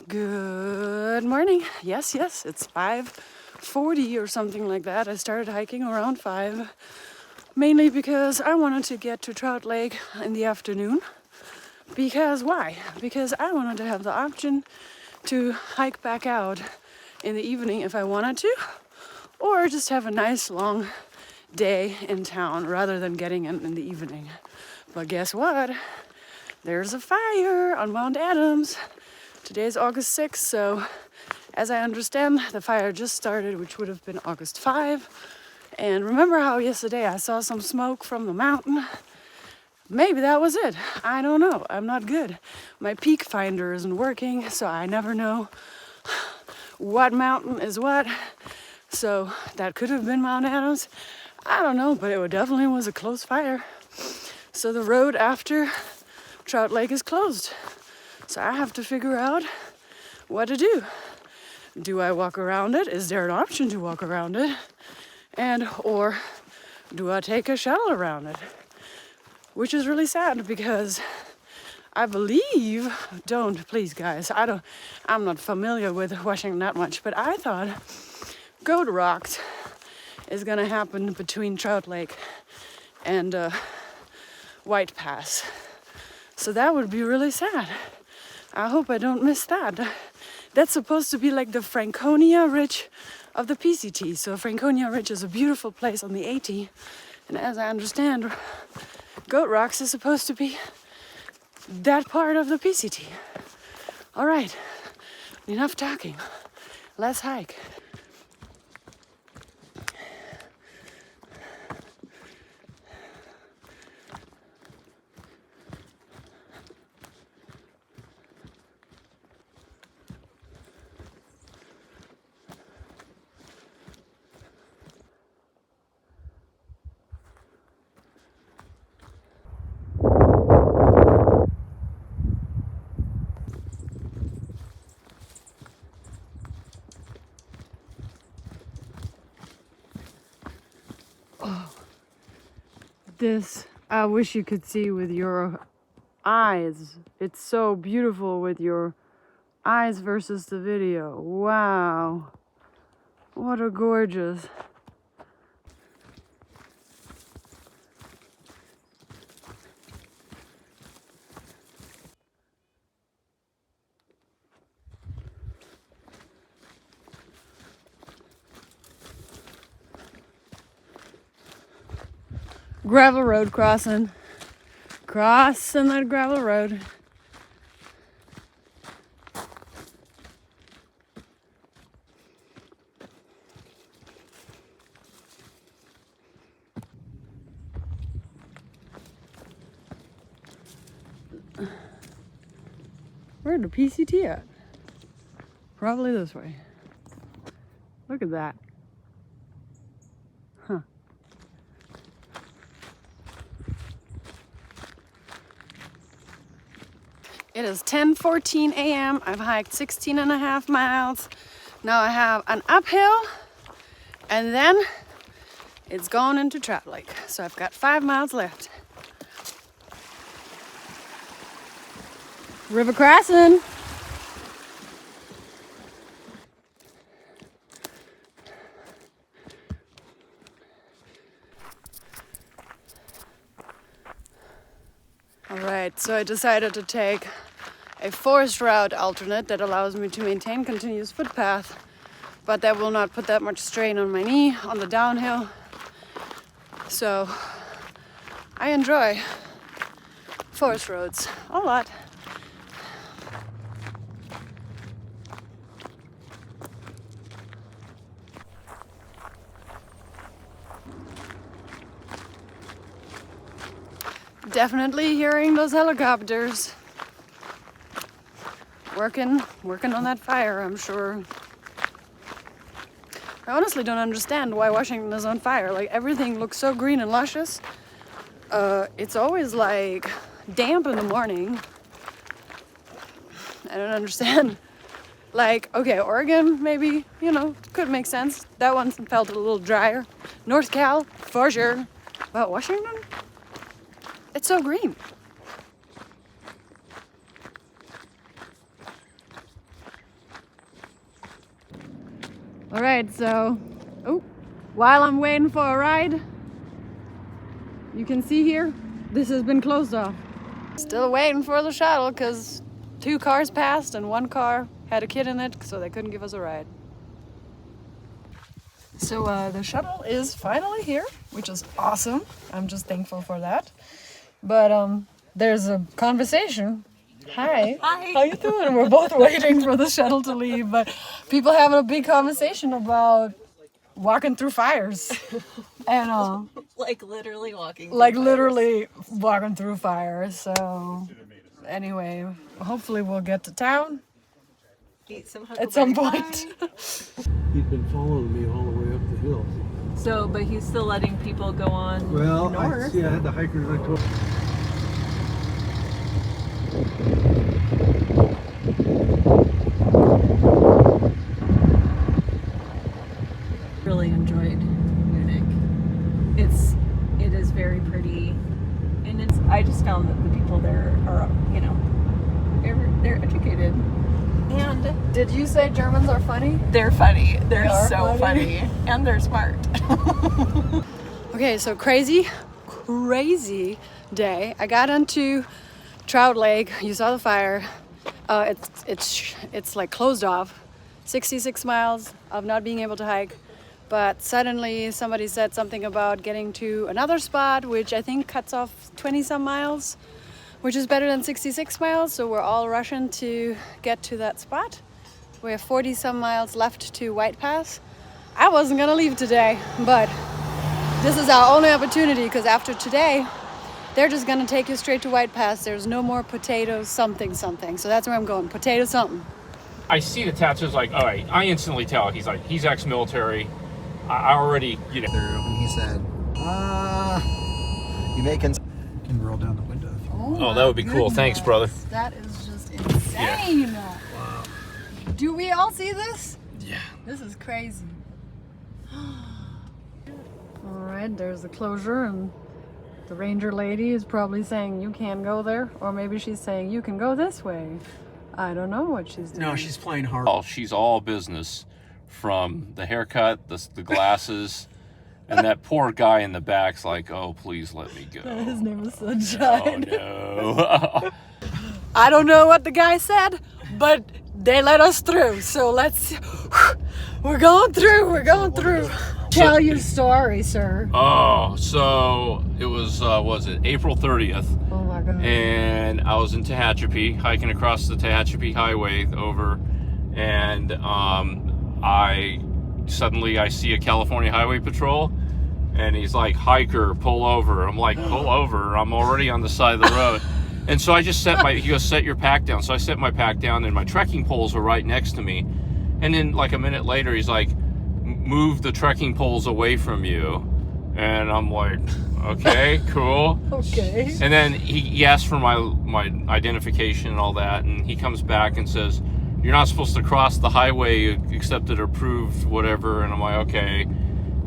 Good morning. Yes, it's 5:40 or something like that. I started hiking around 5, mainly because I wanted to get to Trout Lake in the afternoon. Because why? Because I wanted to have the option to hike back out in the evening if I wanted to, or just have a nice long day in town rather than getting in the evening. But guess what? There's a fire on Mount Adams. Today's August 6th, so as I understand, the fire just started, which would have been August 5. And remember how yesterday I saw some smoke from the mountain? Maybe that was it. I don't know. I'm not good. My peak finder isn't working, so I never know what mountain is what. So that could have been Mount Adams. I don't know, but it definitely was a close fire. So the road after Trout Lake is closed. So I have to figure out what to do. Do I walk around it? Is there an option to walk around it? Or do I take a shuttle around it? Which is really sad because I believe, please guys, I'm not familiar with Washington that much, but I thought Goat Rocks is gonna happen between Trout Lake and White Pass. So that would be really sad. I hope I don't miss that. That's supposed to be like the Franconia Ridge of the PCT. So Franconia Ridge is a beautiful place on the AT. And as I understand, Goat Rocks is supposed to be that part of the PCT. All right, enough talking. Let's hike. This, I wish you could see with your eyes. It's so beautiful with your eyes versus the video. Wow. What a gorgeous. Gravel road crossing. Crossing that gravel road. Where's the PCT at? Probably this way. Look at that. Huh. It is 10:14 a.m. I've hiked 16.5 miles. Now I have an uphill and then it's going into Trout Lake. So I've got 5 miles left. River Crossin. All right, so I decided to take a forest route alternate that allows me to maintain continuous footpath, but that will not put that much strain on my knee on the downhill. So I enjoy forest roads a lot. Definitely hearing those helicopters. Working on that fire, I'm sure. I honestly don't understand why Washington is on fire. Like, everything looks so green and luscious. It's always like damp in the morning. I don't understand. Like, okay, Oregon maybe, could make sense. That one felt a little drier. North Cal, for sure. But Washington? It's so green. All right, so while I'm waiting for a ride, you can see here, this has been closed off. Still waiting for the shuttle because 2 cars passed and 1 car had a kid in it, so they couldn't give us a ride. So the shuttle is finally here, which is awesome. I'm just thankful for that. But there's a conversation. Hi. Hi. How you doing? We're both waiting for the shuttle to leave, but people having a big conversation about walking through fires. And Like literally walking. literally walking through fires. So anyway, hopefully we'll get to town Eat some at some huckleberry point. pie. He'd been following me all the way up the hill. So, but he's still letting people go on Well, north. I had the hikers I told. Really enjoyed Munich. It is very pretty, and I just found that the people there are, they're educated, and Did you say Germans are funny? they're funny. They're They are so funny. funny, and they're smart. Okay, so crazy day. I got into Trout Lake. You saw the fire. It's like closed off. 66 miles of not being able to hike. But suddenly somebody said something about getting to another spot, which I think cuts off 20 some miles, which is better than 66 miles. So we're all rushing to get to that spot. We have 40 some miles left to White Pass. I wasn't gonna leave today, but this is our only opportunity because after today, they're just gonna take you straight to White Pass. There's no more potatoes, something. So that's where I'm going, potato something. I see the tattoos, like, all right, I instantly tell he's ex-military. I already, And he said, you can roll down the window if you want. Oh, that would be cool. Thanks, brother. That is just insane. Wow. Do we all see this? Yeah. This is crazy. All right, there's the closure, and the ranger lady is probably saying you can't go there, or maybe she's saying you can go this way. I don't know what she's doing. No, she's playing hard. Oh, she's all business, from the haircut, the glasses, and that poor guy in the back's like, oh, please let me go. His name is Oh, Sunshine. no. I don't know what the guy said, but they let us through. So we're going through. Tell your story, sir. Oh, so it was it April 30th? Oh my God. And I was in Tehachapi, hiking across the Tehachapi Highway over, and I see a California Highway Patrol, and he's like, hiker, pull over. I'm like, pull over? I'm already on the side of the road. And so I just he goes, set your pack down. So I set my pack down, and my trekking poles were right next to me. And then like a minute later, he's like, move the trekking poles away from you. And I'm like, okay, cool. Okay. And then he asked for my identification and all that, and he comes back and says, you're not supposed to cross the highway accepted or approved, whatever. And I'm like, okay.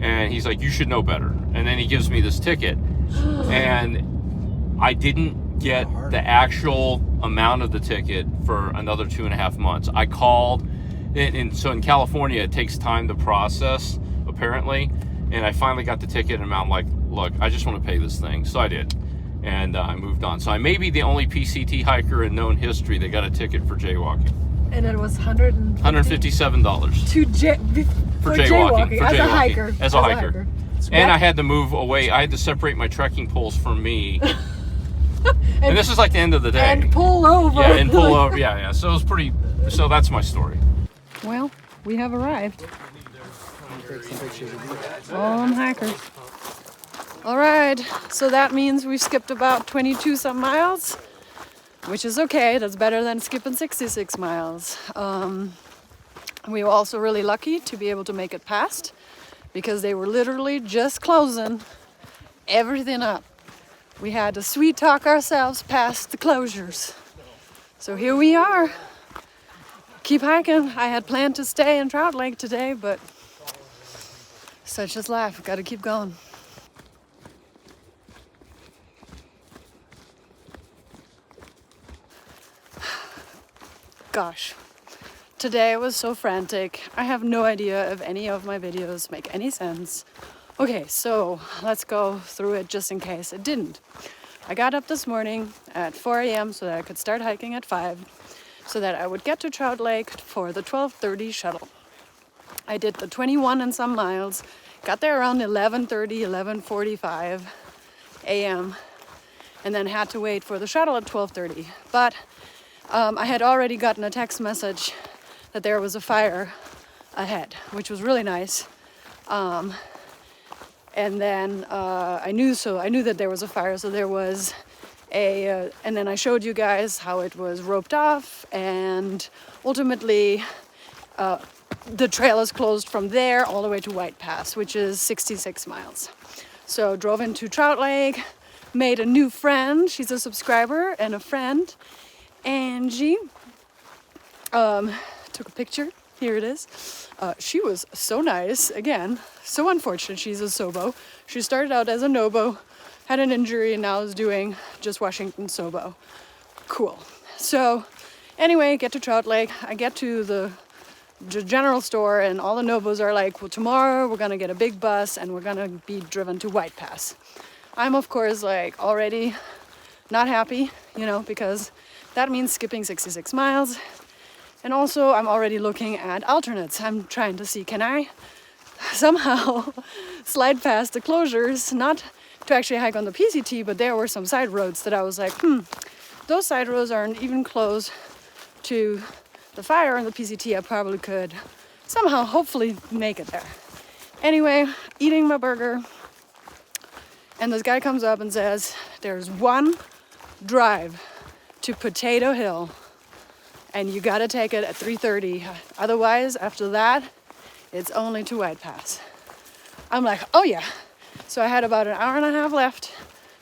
And he's like, you should know better. And then he gives me this ticket. And I didn't get the actual amount of the ticket for another 2.5 months. I called, and so in California, it takes time to process, apparently. And I finally got the ticket, and I'm like, look, I just want to pay this thing. So I did. And I moved on. So I may be the only PCT hiker in known history that got a ticket for jaywalking. And it was $157 for for jaywalking. as a hiker. As a hiker. And I had to move away. I had to separate my trekking poles from me. and this is like the end of the day. And pull over. Yeah, and pull over. Yeah. So it was pretty. So that's my story. Well, we have arrived. All hikers. All right, so that means we've skipped about 22 some miles, which is okay. That's better than skipping 66 miles. We were also really lucky to be able to make it past because they were literally just closing everything up. We had to sweet talk ourselves past the closures. So here we are. Keep hiking. I had planned to stay in Trout Lake today, but such is life. Got to keep going. Gosh, Today was so frantic. I have no idea if any of my videos make any sense. Okay, so let's go through it just in case it didn't. I got up this morning at 4 a.m. so that I could start hiking at 5, so that I would get to Trout Lake for the 12:30 shuttle. I did the 21 and some miles, got there around 11:30, 11:45 a.m. and then had to wait for the shuttle at 12:30. But I had already gotten a text message that there was a fire ahead, which was really nice. And then I knew that there was a fire, so there was and then I showed you guys how it was roped off, and ultimately the trail is closed from there all the way to White Pass, which is 66 miles. So drove into Trout Lake, made a new friend. She's a subscriber and a friend, Angie. Took a picture. Here it is. She was so nice. Again, so unfortunate she's a Sobo. She started out as a Nobo, had an injury, and now is doing just Washington Sobo. Cool. So anyway, get to Trout Lake. I get to the general store, and all the Nobos are like, well, tomorrow we're gonna get a big bus and we're gonna be driven to White Pass. I'm of course like already not happy, you know, because that means skipping 66 miles. And also I'm already looking at alternates. I'm trying to see, can I somehow slide past the closures, not to actually hike on the PCT, but there were some side roads that I was like, those side roads aren't even close to the fire on the PCT. I probably could somehow hopefully make it there. Anyway, eating my burger, and this guy comes up and says, there's one drive to Potato Hill, and you gotta take it at 3:30. Otherwise, after that, it's only to White Pass. I'm like, oh yeah. So I had about an hour and a half left.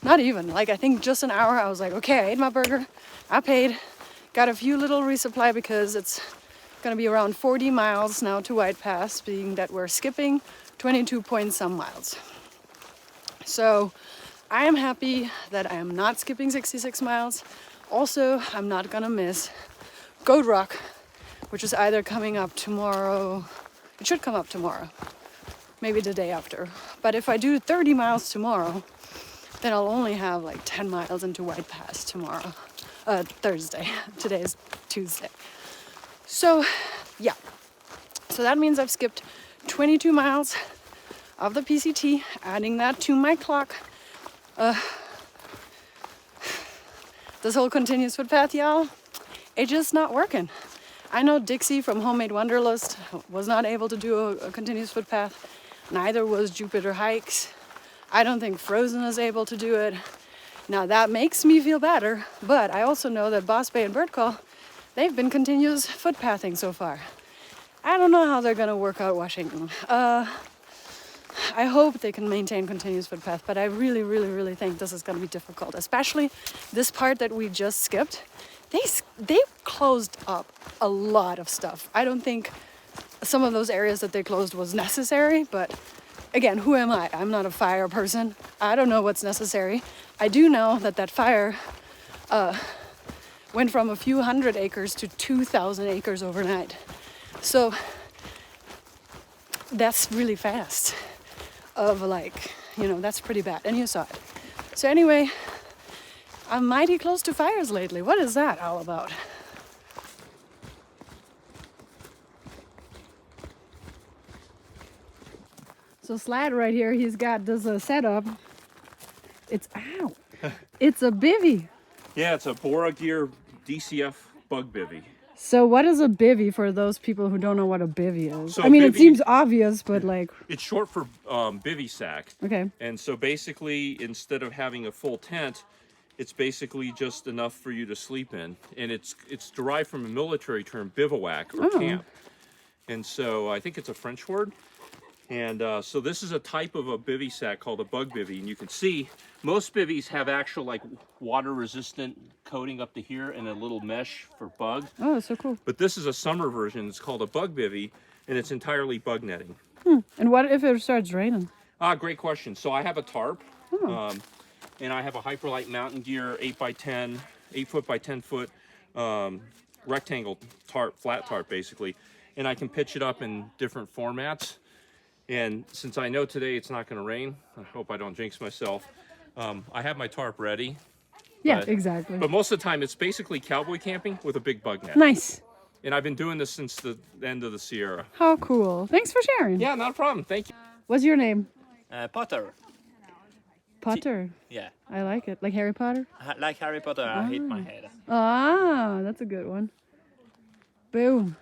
Not even, like I think just an hour. I was like, okay, I ate my burger, I paid, got a few little resupply because it's gonna be around 40 miles now to White Pass, being that we're skipping 22 point some miles. So I am happy that I am not skipping 66 miles. Also, I'm not gonna miss Goat Rock, which is either coming up tomorrow. It should come up tomorrow, maybe the day after. But if I do 30 miles tomorrow, then I'll only have like 10 miles into White Pass tomorrow, Thursday. Today is Tuesday. So yeah, so that means I've skipped 22 miles of the PCT, adding that to my clock. This whole continuous footpath, y'all, it's just not working. I know Dixie from Homemade Wanderlust was not able to do a continuous footpath. Neither was Jupiter Hikes. I don't think Frozen is able to do it. Now that makes me feel better, but I also know that Boss Bay and Bird Call, they've been continuous footpathing so far. I don't know how they're gonna work out Washington. I hope they can maintain continuous footpath, but I really, really, really think this is gonna be difficult, especially this part that we just skipped. They closed up a lot of stuff. I don't think some of those areas that they closed was necessary, but again, who am I? I'm not a fire person. I don't know what's necessary. I do know that that fire went from a few hundred acres to 2,000 acres overnight. So that's really fast of like, you know, that's pretty bad. And you saw it. So anyway, I'm mighty close to fires lately. What is that all about? So Slad right here, he's got this setup. It's ow. It's a bivvy. Yeah, it's a Bora Gear DCF bug bivvy. So what is a bivvy for those people who don't know what a bivvy is? So I mean, it bivvy- seems obvious, but like... It's short for bivvy sack. Okay. And so basically, instead of having a full tent, it's basically just enough for you to sleep in. And it's derived from a military term, bivouac or camp. And so I think it's a French word. And so this is a type of a bivvy sack called a bug bivvy. And you can see most bivvies have actual like water resistant coating up to here and a little mesh for bugs. Oh, that's so cool. But this is a summer version. It's called a bug bivvy, and it's entirely bug netting. And what if it starts raining? Great question. So I have a tarp, and I have a Hyperlight Mountain Gear 8x10, 8 foot by 10 foot rectangle tarp, flat tarp basically, and I can pitch it up in different formats. And since I know today it's not going to rain, I hope I don't jinx myself, I have my tarp ready. Yeah, But- exactly. But most of the time it's basically cowboy camping with a big bug net. Nice. And I've been doing this since the end of the Sierra. How cool. Thanks for sharing. Yeah, not a problem. Thank you. What's your name? Potter. Potter. Yeah. I like it. Like Harry Potter? Like Harry Potter, I hit my head. Ah, that's a good one. Boom.